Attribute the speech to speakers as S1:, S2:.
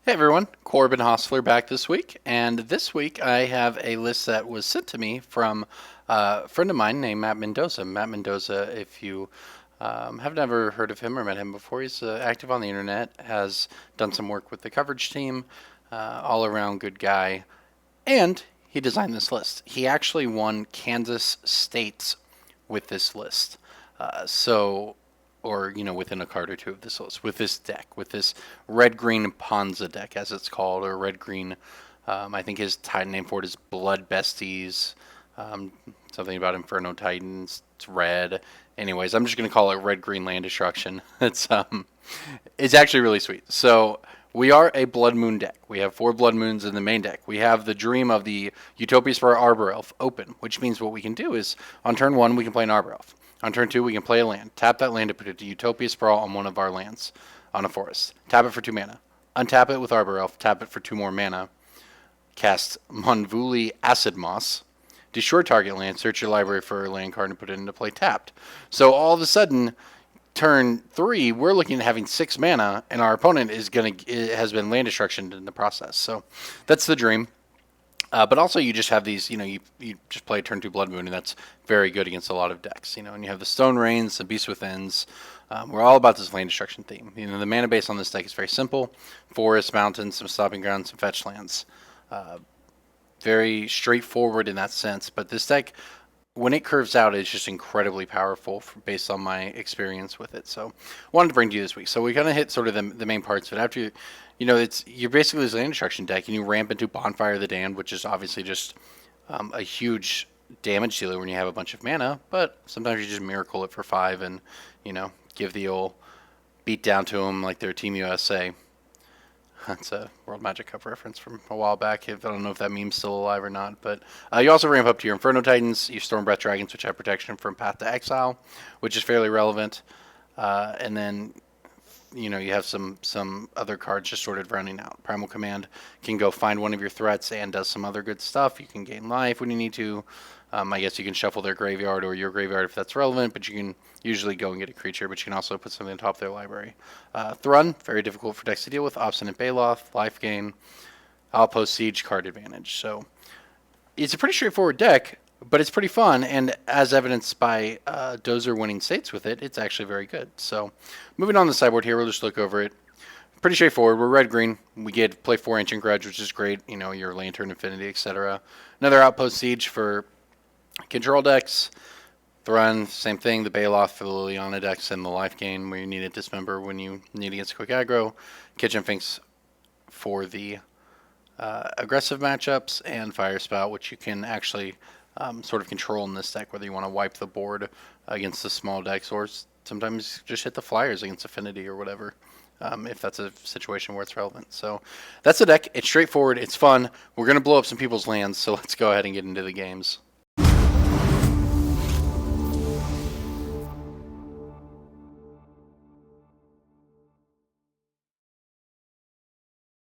S1: Hey everyone, Corbin Hostler back this week, and this week I have a list that was sent to me from a friend of mine named Matt Mendoza. Matt Mendoza, if you have never heard of him or met him before, he's active on the internet, has done some work with the coverage team, all around good guy, and he designed this list. He actually won Kansas States with this list. So or within a card or two of this list with this deck, with this red green Ponza deck as it's called, or red green. I think his Titan name for it is Blood Besties. Something about Inferno Titans. It's red. Anyways, I'm just gonna call it red green land destruction. It's actually really sweet. So we are a Blood Moon deck. We have 4 Blood Moons in the main deck. We have the dream of the Utopia Spire Arbor Elf open, which means what we can do is on turn 1 we can play an Arbor Elf. On turn 2, we can play a land. Tap that land to put it to Utopia Sprawl on one of our lands on a forest. Tap it for 2 mana. Untap it with Arbor Elf. Tap it for 2 more mana. Cast Monvuli Acid Moss. Destroy target land. Search your library for a land card and put it into play tapped. So all of a sudden, turn 3, we're looking at having 6 mana, and our opponent has been land destruction in the process. So that's the dream. But also you just have these, you just play turn 2 Blood Moon, and that's very good against a lot of decks, and you have the Stone Rains, the Beast Withins. We're all about this land destruction theme. The mana base on this deck is very simple: forest, mountains, some stopping grounds, some fetch lands. Very straightforward in that sense, but this deck, when it curves out, it's just incredibly powerful based on my experience with it. So wanted to bring to you this week. So we kind of hit sort of the main parts, but after you're basically this land destruction deck, and you ramp into Bonfire of the Damned, which is obviously just a huge damage dealer when you have a bunch of mana, but sometimes you just miracle it for 5 and, give the old beat down to them like they're Team USA. That's a World Magic Cup reference from a while back. I don't know if that meme's still alive or not, but you also ramp up to your Inferno Titans, your Stormbreath Dragons, which have protection from Path to Exile, which is fairly relevant, and then you have some other cards just sort of rounding out. Primal Command can go find one of your threats and does some other good stuff. You can gain life when you need to. I guess you can shuffle their graveyard or your graveyard if that's relevant, but you can usually go and get a creature, but you can also put something on top of their library. Thrun, very difficult for decks to deal with. Obstinate Baloth, life gain, Outpost Siege, card advantage. So it's a pretty straightforward deck, but it's pretty fun, and as evidenced by Dozer winning states with it, it's actually very good. So moving on to the sideboard here, we'll just look over it. Pretty straightforward. We're red-green. We get to play 4 Ancient Grudge, which is great. Your Lantern Infinity, etc. Another Outpost Siege for control decks. Thrun, same thing. The Baloth for the Liliana decks, and the life gain where you need a Dismember when you need against quick aggro. Kitchen Finks for the aggressive matchups, and Fire Spout, which you can actually sort of control in this deck, whether you want to wipe the board against the small decks or sometimes just hit the flyers against Affinity or whatever, if that's a situation where it's relevant. So that's the deck. It's straightforward. It's fun. We're going to blow up some people's lands, so let's go ahead and get into the games.